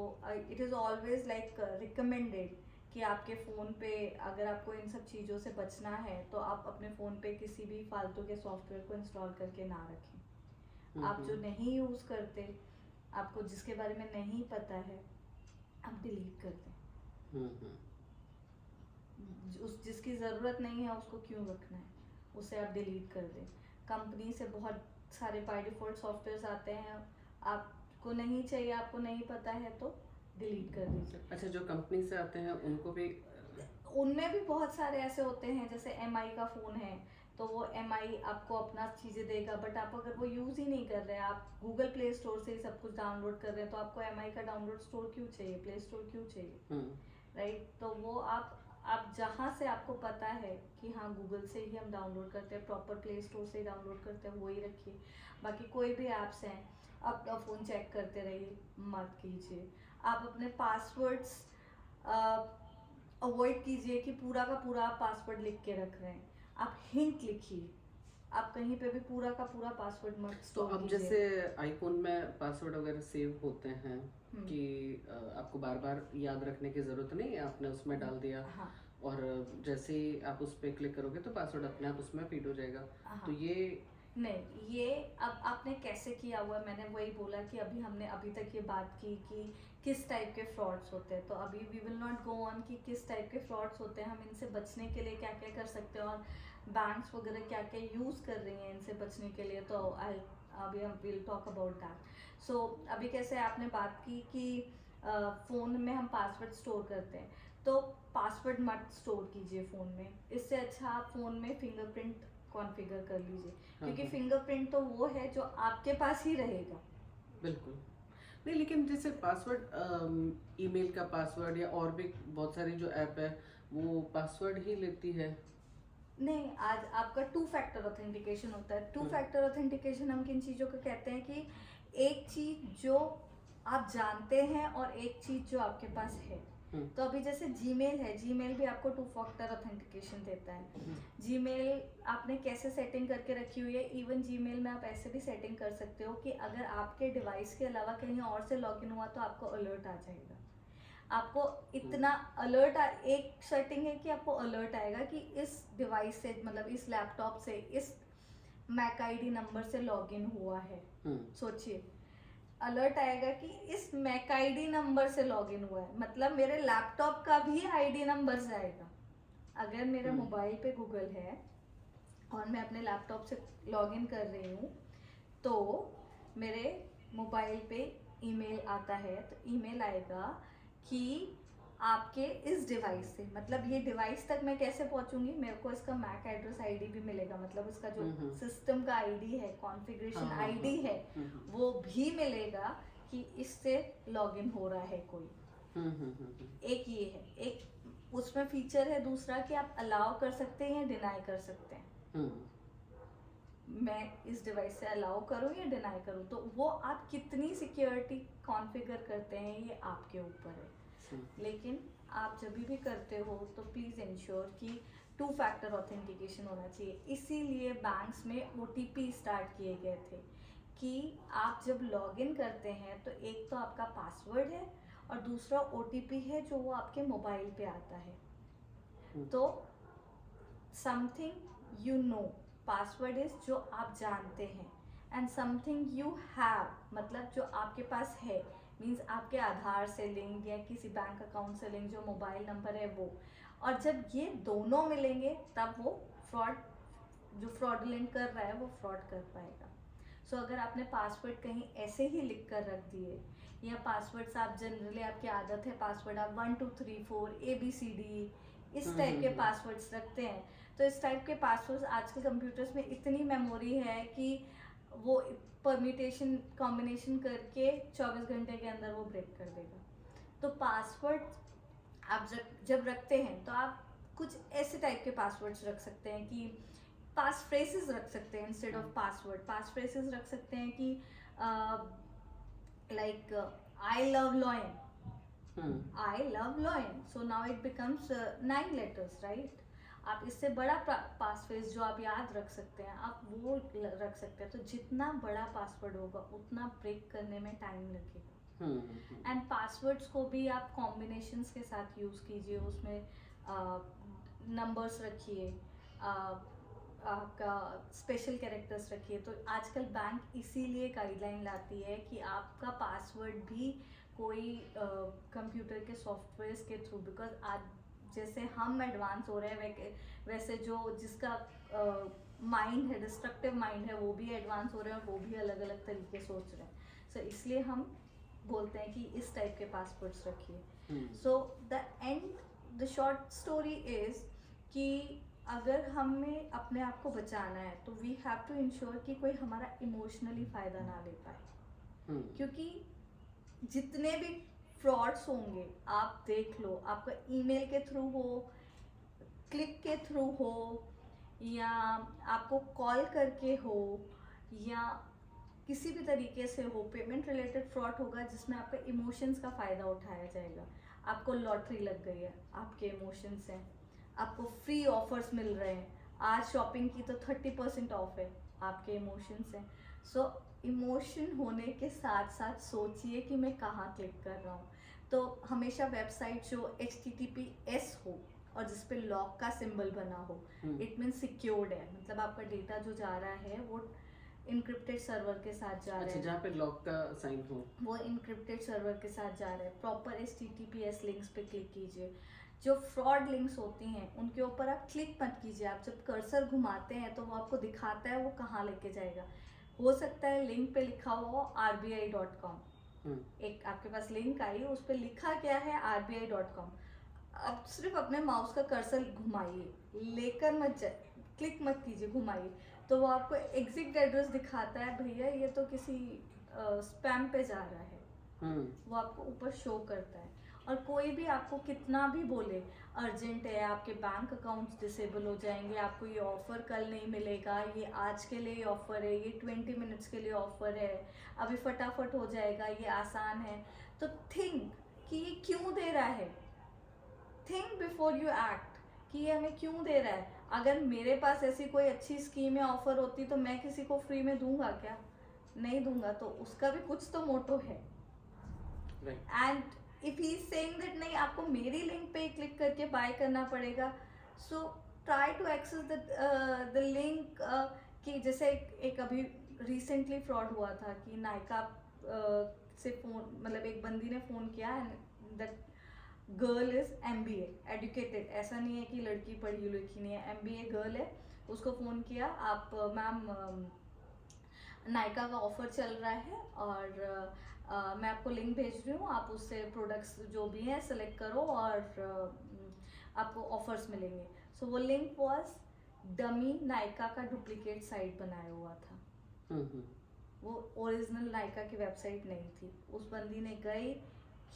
it is always like recommended कि आपके फ़ोन पे अगर आपको इन सब चीज़ों से बचना है तो आप अपने फ़ोन पे किसी भी फालतू के सॉफ्टवेयर को इंस्टॉल करके ना रखें। आप जो नहीं यूज़ करते, आपको जिसके बारे में नहीं पता है, आप डिलीट कर दें। उस जिसकी ज़रूरत नहीं है उसको क्यों रखना है, उसे आप डिलीट कर दें। कंपनी से बहुत सारे बाय डिफ़ॉल्ट सॉफ्टवेयर्स आते हैं, आपको नहीं चाहिए, आपको नहीं पता है तो डिलीट कर दीजिए। अच्छा, जो कंपनी से आते हैं उनको भी उनमें भी बहुत सारे ऐसे होते हैं, जैसे एमआई का फ़ोन है तो वो एमआई आपको अपना चीज़ें देगा, बट आप अगर वो यूज़ ही नहीं कर रहे हैं, आप गूगल प्ले स्टोर से ही सब कुछ डाउनलोड कर रहे हैं, तो आपको एमआई का डाउनलोड स्टोर क्यों चाहिए, प्ले स्टोर क्यों चाहिए, राइट? तो वो आप जहाँ से आपको पता है कि हाँ गूगल से ही हम डाउनलोड करते हैं, प्रॉपर प्ले स्टोर से ही डाउनलोड करते हैं, वही रखिए। बाकी कोई भी ऐप्स हैं अपना फ़ोन चेक करते रहिए, मत कीजिए। आप अपने पासवर्ड्स अवॉइड कीजिए कि पूरा का पूरा आप पासवर्ड लिख के रख रहे हैं, आप हिंट लिखिए। आप कहीं पे भी पूरा का पूरा पासवर्ड मत तो स्टोर अब कीजिए। जैसे आईफोन में पासवर्ड वगैरह सेव होते हैं कि आपको बार बार याद रखने की ज़रूरत नहीं है, आपने उसमें डाल दिया हाँ और जैसे ही आप उस पर क्लिक करोगे तो पासवर्ड अपने आप उसमें फीड हो जाएगा। हाँ। तो ये नहीं, ये अब आपने कैसे किया हुआ है, मैंने वही बोला कि हमने अभी तक ये बात की कि किस टाइप के फ्रॉड्स होते हैं, तो अभी we will not go on कि किस टाइप के फ्रॉड्स होते हैं, हम इनसे बचने के लिए क्या क्या कर सकते हैं और बैंक्स वगैरह क्या क्या यूज़ कर रही हैं इनसे बचने के लिए, तो अभी हम विल टॉक अबाउट दैट। सो अभी कैसे आपने बात की कि फ़ोन में हम पासवर्ड स्टोर करते हैं, तो पासवर्ड मत स्टोर कीजिए फ़ोन में, इससे अच्छा आप फ़ोन में फिंगरप्रिंट कॉन्फ़िगर कर लीजिए, क्योंकि हाँ। फिंगरप्रिंट तो वो है जो आपके पास ही रहेगा। बिल्कुल नहीं, लेकिन जैसे पासवर्ड ईमेल का पासवर्ड या और भी बहुत सारी जो ऐप है वो पासवर्ड ही लेती है। नहीं, आज आपका टू फैक्टर ऑथेंटिकेशन होता है। टू हम्म, फैक्टर ऑथेंटिकेशन हम किन चीज़ों को कहते हैं कि एक चीज़ जो आप जानते हैं और एक चीज़ जो आपके पास है। हम्म, तो अभी जैसे जीमेल है, जीमेल भी आपको टू फैक्टर ऑथेंटिकेशन देता है। हम्म, जीमेल आपने कैसे सेटिंग करके रखी हुई है, इवन जीमेल में आप ऐसे भी सेटिंग कर सकते हो कि अगर आपके डिवाइस के अलावा कहीं और से लॉगिन हुआ तो आपको अलर्ट आ जाएगा। आपको इतना अलर्ट एक सेटिंग है कि आपको अलर्ट आएगा कि इस डिवाइस से, मतलब इस लैपटॉप से, इस मैक आईडी नंबर से लॉगिन हुआ है। सोचिए, अलर्ट आएगा कि इस मैक आईडी नंबर से लॉगिन हुआ है, मतलब मेरे लैपटॉप का भी आईडी नंबर जाएगा। अगर मेरे मोबाइल पे गूगल है और मैं अपने लैपटॉप से लॉगिन कर रही हूँ, तो मेरे मोबाइल पे ईमेल आता है, तो ईमेल आएगा कि आपके इस डिवाइस से, मतलब ये डिवाइस तक मैं कैसे पहुंचूंगी, मेरे को इसका मैक एड्रेस आईडी भी मिलेगा, मतलब इसका जो सिस्टम का आईडी है, कॉन्फ़िगरेशन आईडी है, वो भी मिलेगा कि इससे लॉगिन हो रहा है कोई। एक ये है, एक उसमें फीचर है दूसरा कि आप अलाउ कर सकते हैं या डिनाई कर सकते हैं। मैं इस डिवाइस से अलाउ करूं या डिनाई करूं, तो वो आप कितनी सिक्योरिटी कॉन्फ़िगर करते हैं ये आपके ऊपर है। लेकिन आप जब भी करते हो तो प्लीज़ इंश्योर कि टू फैक्टर ऑथेंटिकेशन होना चाहिए। इसीलिए बैंक्स में OTP स्टार्ट किए गए थे कि आप जब लॉगिन करते हैं तो एक तो आपका पासवर्ड है और दूसरा OTP है जो वो आपके मोबाइल पे आता है। तो something you know, password is जो आप जानते हैं, एंड समथिंग यू हैव मतलब जो आपके पास है, मीन्स आपके आधार से लिंक या किसी बैंक अकाउंट से लिंक जो मोबाइल नंबर है वो। और जब ये दोनों मिलेंगे तब वो फ्रॉड, जो फ्रॉडलेंट कर रहा है वो फ्रॉड कर पाएगा। सो अगर आपने पासवर्ड कहीं ऐसे ही लिख कर रख दिए, या पासवर्ड्स आप जनरली, आपकी आदत है पासवर्ड आप 1 2 3 4 ABCD इस टाइप के पासवर्ड्स रखते हैं, तो इस टाइप के पासवर्ड्स आजकल कंप्यूटर्स में इतनी मेमोरी है कि वो परम्यूटेशन कॉम्बिनेशन करके 24 घंटे के अंदर वो ब्रेक कर देगा। तो पासवर्ड आप जब रखते हैं तो आप कुछ ऐसे टाइप के पासवर्ड्स रख सकते हैं कि पास फ्रेजेस रख सकते हैं instead of password. Pass phrases रख सकते हैं कि like I love lion, I love lion, so now it becomes 9 letters, right? आप इससे बड़ा पास फ्रेज जो आप याद रख सकते हैं आप वो रख सकते हैं। तो जितना बड़ा पासवर्ड होगा उतना ब्रेक करने में टाइम लगेगा। एंड पासवर्ड्स को भी आप कॉम्बिनेशंस के साथ यूज़ कीजिए, उसमें नंबर्स रखिए, आपका स्पेशल कैरेक्टर्स रखिए। तो आजकल बैंक इसीलिए गाइडलाइन लाती है कि आपका पासवर्ड भी कोई कंप्यूटर के सॉफ्टवेयर्स के थ्रू, बिकॉज आज जैसे हम एडवांस हो रहे हैं वैसे जो जिसका माइंड है, डिस्ट्रक्टिव माइंड है, वो भी एडवांस हो रहे हैं और वो भी अलग अलग तरीके सोच रहे हैं। सो इसलिए हम बोलते हैं कि इस टाइप के पासवर्ड्स रखिए। So the short story is कि अगर हमें अपने आप को बचाना है तो वी हैव टू इंश्योर कि कोई हमारा इमोशनली फ़ायदा ना ले पाए, क्योंकि जितने भी फ्रॉड्स होंगे आप देख लो, आपका ईमेल के थ्रू हो, क्लिक के थ्रू हो, या आपको कॉल करके हो, या किसी भी तरीके से हो, पेमेंट रिलेटेड फ्रॉड होगा जिसमें आपका इमोशंस का फ़ायदा उठाया जाएगा। आपको लॉटरी लग गई है, आपके इमोशंस हैं, आपको फ्री ऑफर्स मिल रहे हैं, आज शॉपिंग की तो 30% ऑफ है, आपके इमोशंस हैं। सो इमोशन होने के साथ साथ सोचिए कि मैं कहाँ क्लिक कर रहा हूँ। तो हमेशा वेबसाइट जो HTTPS हो और जिस पे लॉक का सिंबल बना हो, इट मीन सिक्योर्ड है, मतलब आपका डेटा जो जा रहा है वो इनक्रिप्टेड सर्वर के साथ जा रहा है। जहाँ पे लॉक का साइन हो वो इनक्रिप्टेड सर्वर के साथ जा रहा है। प्रॉपर HTTPS लिंक्स पे क्लिक कीजिए। जो फ्रॉड लिंक्स होती हैं उनके ऊपर आप क्लिक मत कीजिए। आप जब कर्सर घुमाते हैं तो वो आपको दिखाता है वो कहाँ लेके जाएगा। हो सकता है लिंक पे लिखा हुआ हो RBI.com, एक आपके पास लिंक आई, उस पर लिखा क्या है RBI.com। अब सिर्फ अपने माउस का कर्सर घुमाइए, लेकर मत क्लिक मत कीजिए, घुमाइए, तो वो आपको एग्जैक्ट एड्रेस दिखाता है, भैया ये तो किसी स्पैम पे जा रहा है। वो आपको ऊपर शो करता है। और कोई भी आपको कितना भी बोले अर्जेंट है, आपके बैंक अकाउंट्स डिसेबल हो जाएंगे, आपको ये ऑफ़र कल नहीं मिलेगा, ये आज के लिए ऑफ़र है, ये 20 मिनट्स के लिए ऑफ़र है, अभी फटाफट हो जाएगा, ये आसान है, तो थिंक कि ये क्यों दे रहा है। थिंक बिफोर यू एक्ट कि ये हमें क्यों दे रहा है। अगर मेरे पास ऐसी कोई अच्छी स्कीम या ऑफ़र होती तो मैं किसी को फ्री में दूंगा क्या? नहीं दूंगा। तो उसका भी कुछ तो मोटो है। And if he is saying that नहीं आपको मेरी लिंक पे क्लिक करके बाय करना पड़ेगा, so try to access the link. कि जैसे एक अभी रिसेंटली फ्रॉड हुआ था कि नायका से फ़ोन, मतलब एक बंदी ने फ़ोन किया and that girl is MBA educated, ऐसा नहीं है कि लड़की पढ़ी लिखी नहीं है, MBA गर्ल है। उसको फ़ोन किया, आप मैम नायका का ऑफ़र चल रहा है और मैं आपको लिंक भेज रही हूँ, आप उससे प्रोडक्ट्स जो भी हैं सेलेक्ट करो और आपको ऑफर्स मिलेंगे। सो वो लिंक वॉज डमी नायका का डुप्लीकेट साइट बनाया हुआ था। वो ओरिजिनल नायका की वेबसाइट नहीं थी। उस बंदी ने गई,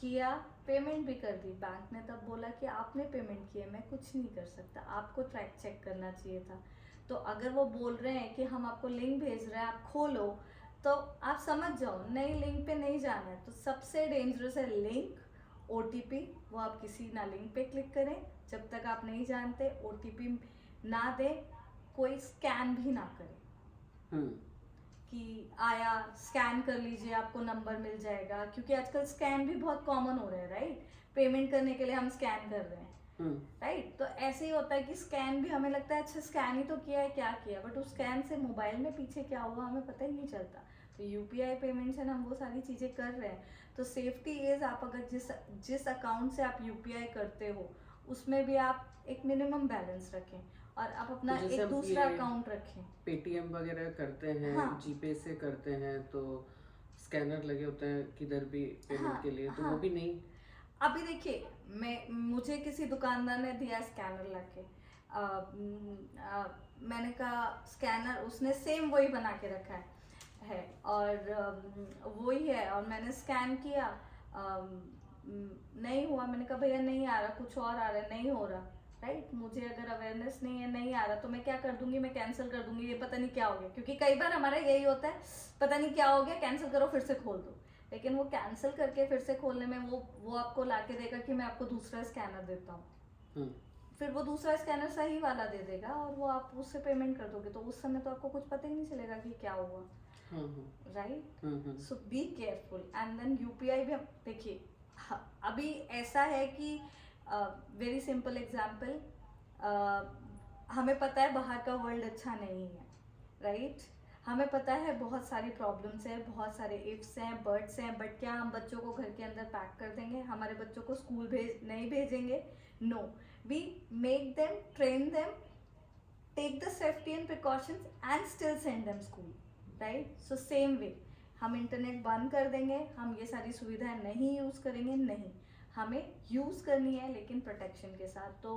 किया, पेमेंट भी कर दी। बैंक ने तब बोला कि आपने पेमेंट किया, मैं कुछ नहीं कर सकता, आपको ट्रैक चेक करना चाहिए था। तो अगर वो बोल रहे हैं कि हम आपको लिंक भेज रहे हैं, आप खोलो, तो आप समझ जाओ नई लिंक पे नहीं जाना है। तो सबसे डेंजरस है लिंक, OTP, वो आप किसी ना लिंक पे क्लिक करें जब तक आप नहीं जानते, OTP ना दें, कोई स्कैन भी ना करें कि आया स्कैन कर लीजिए आपको नंबर मिल जाएगा, क्योंकि आजकल स्कैन भी बहुत कॉमन हो रहे हैं, राइट? पेमेंट करने के लिए हम स्कैन कर रहे हैं, राइट? तो ऐसे ही होता है कि स्कैन भी हमें लगता है अच्छा स्कैन ही तो किया है, क्या किया, बट उस स्कैन से मोबाइल में पीछे क्या हुआ हमें पता ही नहीं चलता। तो UPI पेमेंट्स है ना, हम वो सारी चीज़ें कर रहे हैं। तो सेफ्टी इज, आप अगर जिस अकाउंट से आप UPI करते हो उसमें भी आप एक मिनिमम बैलेंस रखें और आप अपना तो एक दूसरा अकाउंट रखें। पेटीएम वगैरह करते हैं, हाँ। जीपे से करते हैं, तो स्कैनर लगे होते हैं किधर भी पेमेंट के लिए, तो वो भी नहीं। अभी देखिए, मुझे किसी दुकानदार ने दिया स्कैनर लाके, मैंने कहा स्कैनर, उसने सेम वही बना के रखा है और वही है, और मैंने स्कैन किया, नहीं हुआ। मैंने कहा भैया नहीं आ रहा, कुछ और आ रहा है, नहीं हो रहा, राइट? मुझे अगर अवेयरनेस नहीं है, नहीं आ रहा, तो मैं क्या कर दूंगी, मैं कैंसिल कर दूंगी, ये पता नहीं क्या हो गया। क्योंकि कई बार हमारा यही होता है, पता नहीं क्या हो गया, कैंसिल करो फिर से खोल दो। लेकिन वो कैंसिल करके फिर से खोलने में वो आपको लाके देगा कि मैं आपको दूसरा स्कैनर देता हूँ, फिर वो दूसरा स्कैनर सही वाला दे देगा और वो आप उससे पेमेंट कर दोगे, तो उस समय तो आपको कुछ पता ही नहीं चलेगा कि क्या हुआ। Right? So be careful. And then UPI भी देखिए, अभी ऐसा है कि वेरी सिंपल एग्जांपल, हमें पता है बाहर का वर्ल्ड अच्छा नहीं है, राइट? हमें पता है बहुत सारी प्रॉब्लम्स हैं, बहुत सारे इफ्स हैं, बट्स हैं, बट क्या हम बच्चों को घर के अंदर पैक कर देंगे? हमारे बच्चों को स्कूल नहीं भेजेंगे? No, we make them, train them, take the safety and precautions and still send them school, right? So same way, हम इंटरनेट बंद कर देंगे, हम ये सारी सुविधाएं नहीं यूज़ करेंगे? नहीं, हमें यूज़ करनी है लेकिन प्रोटेक्शन के साथ। तो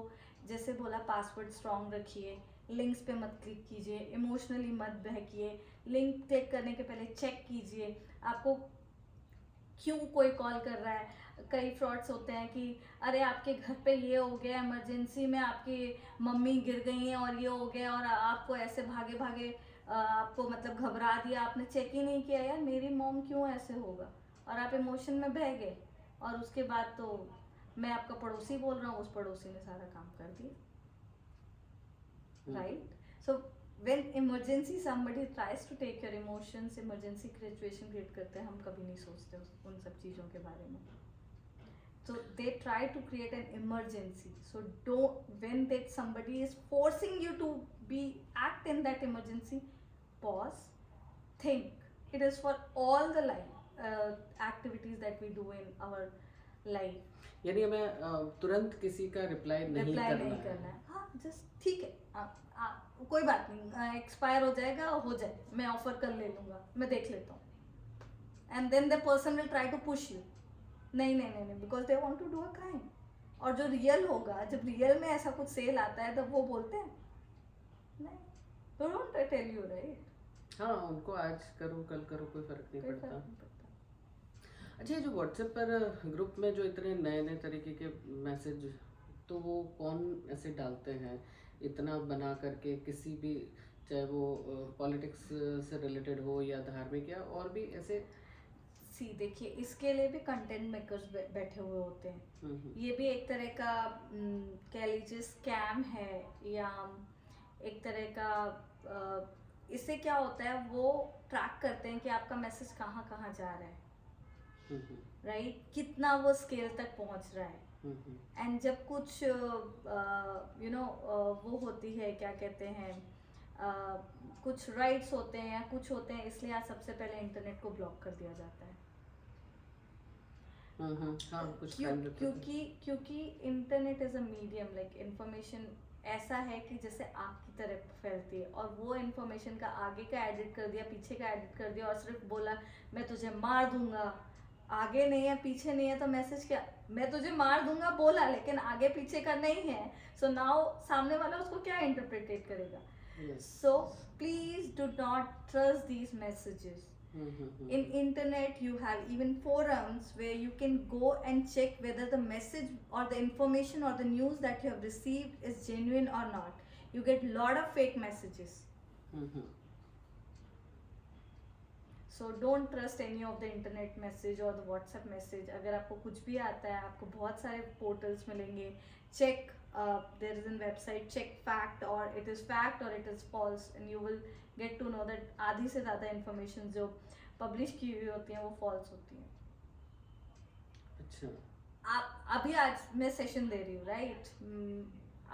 जैसे बोला, पासवर्ड स्ट्रॉन्ग रखिए, लिंक्स पे मत क्लिक कीजिए, इमोशनली मत बहकिए, लिंक क्लिक करने के पहले चेक कीजिए आपको क्यों कोई कॉल कर रहा है। कई फ्रॉड्स होते हैं कि अरे आपके घर पे ये हो गया, इमरजेंसी में आपकी मम्मी गिर गई हैं और ये हो गया, और आपको ऐसे भागे भागे आपको मतलब घबरा दिया, आपने चेक ही नहीं किया, यार मेरी मॉम क्यों ऐसे होगा, और आप इमोशन में बह गए, और उसके बाद तो मैं आपका पड़ोसी बोल रहा हूँ, उस पड़ोसी ने सारा काम कर दिया, right? So when emergency somebody tries to take your emotions, emergency situation create करते हैं, हम कभी नहीं सोचते उन सब चीज़ों के बारे में। So they try to create an emergency. So when that somebody is forcing you to act in that emergency, pause, think. It is for all the activities that we do in our life. यानी हमें तुरंत किसी का reply नहीं करना है। हाँ, just ठीक है, कोई बात नहीं, एक्सपायर हो जाएगा, हो जाए, मैं ऑफर कर ले लूंगा, मैं देख लेता हूँ, and then the person will try to push you, नहीं नहीं नहीं नहीं, because they want to do a crime. और जो रियल होगा, जब रियल में ऐसा कुछ सेल आता है, तब वो बोलते हैं नहीं, they don't tell you, right? हाँ, उनको आज करो कल करो कोई फर्क नहीं पड़ता। अच्छा, जो व्हाट्सएप पर ग्रुप में जो इतने नए नए तरीके के मैसेज, तो वो कौन ऐसे डालते हैं इतना बना करके, किसी भी, चाहे वो पॉलिटिक्स से रिलेटेड हो या धार्मिक या और भी ऐसे? सी देखिए, इसके लिए भी कंटेंट मेकर्स बैठे हुए होते हैं। ये भी एक तरह का कह लीजिए स्कैम है, या एक तरह का इससे क्या होता है, वो ट्रैक करते हैं कि आपका मैसेज कहाँ कहाँ जा रहा है, राइट? कितना वो स्केल तक पहुँच रहा है। एंड जब कुछ वो होती है, क्या कहते हैं, कुछ राइट्स होते हैं या कुछ होते हैं, इसलिए आज सबसे पहले इंटरनेट को ब्लॉक कर दिया जाता है। क्योंकि internet is a medium, like information ऐसा है कि जैसे आग की तरह फैलती है, और वो इंफॉर्मेशन का आगे का एडिट कर दिया, पीछे का एडिट कर दिया, और सिर्फ बोला मैं तुझे मार दूंगा, आगे नहीं है पीछे नहीं है, तो मैसेज क्या, मैं तुझे मार दूंगा बोला, लेकिन आगे पीछे का नहीं है, सो नाउ सामने वाला उसको क्या इंटरप्रेटेट करेगा? So please do not trust these messages. In internet you have even forums where you can go and check whether the message or the information or the news that you have received is genuine or not. You get lot of fake messages. So don't trust any of the internet message or the WhatsApp message. अगर आपको कुछ भी आता है, आपको बहुत सारे portals मिलेंगे, check, there is a website, check fact, or it is fact or it is false, and you will get to know that आधी से ज़्यादा information जो पब्लिश की हुई होती हैं वो फॉल्स होती हैं। अच्छा, आप अभी आज मैं सेशन दे रही हूँ, राइट?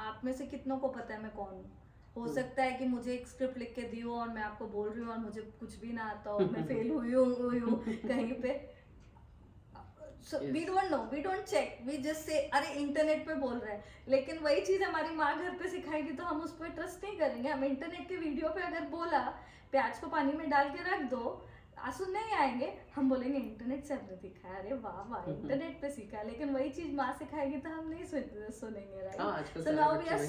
आप में से कितनों को पता है मैं कौन हूँ? हो सकता है कि मुझे एक स्क्रिप्ट लिख के दी हो और मैं आपको बोल रही हूँ और मुझे कुछ भी ना आता हो, मैं फेल हुई हूँ कहीं पे। So we don't know, we don't check, we just say अरे इंटरनेट पे बोल रहा है, लेकिन वही चीज़ हमारी माँ घर पे सिखाएगी तो हम उस पर ट्रस्ट नहीं करेंगे। हम इंटरनेट के वीडियो पे अगर बोला प्याज को पानी में डाल के रख दो, आंसू नहीं आएंगे, हम बोलेंगे इंटरनेट से हमने सीखा है, अरे वाह वाह इंटरनेट पे सीखा है, लेकिन वही चीज़ माँ सिखाएगी तो हम नहीं सुनेंगे, right? So now we are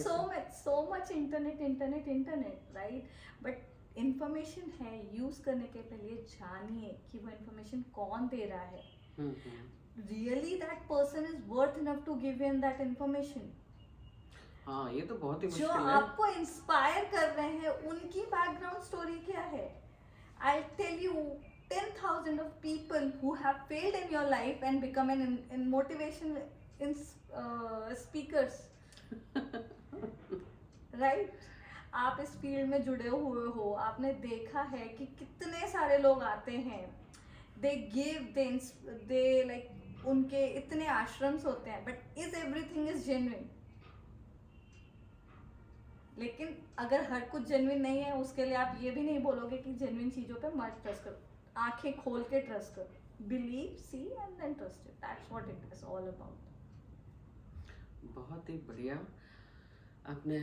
so much internet, right? But information है, यूज़ करने के पहले जानिए कि वो इंफॉर्मेशन कौन दे रहा है, really that person is worth enough to give you that information. हाँ, ये तो बहुत ही मुश्किल है। जो आपको इंस्पायर कर रहे हैं उनकी बैकग्राउंड स्टोरी क्या है? I'll tell you 10,000 of people who have failed in your life and become in motivation speakers. Right? आप इस फील्ड में जुड़े हुए हो, आपने देखा है कि कितने सारे लोग आते हैं, दे गिव दे लाइक उनके इतने आश्रम्स होते हैं, but is everything is genuine? लेकिन अगर हर कुछ जेन्युइन नहीं है, उसके लिए आप ये भी नहीं बोलोगे कि जेन्युइन चीजों पे मत ट्रस्ट करो। आंखें खोल के ट्रस्ट करो, believe, see and then trust it, that's what it is all about. बहुत ही बढ़िया आपने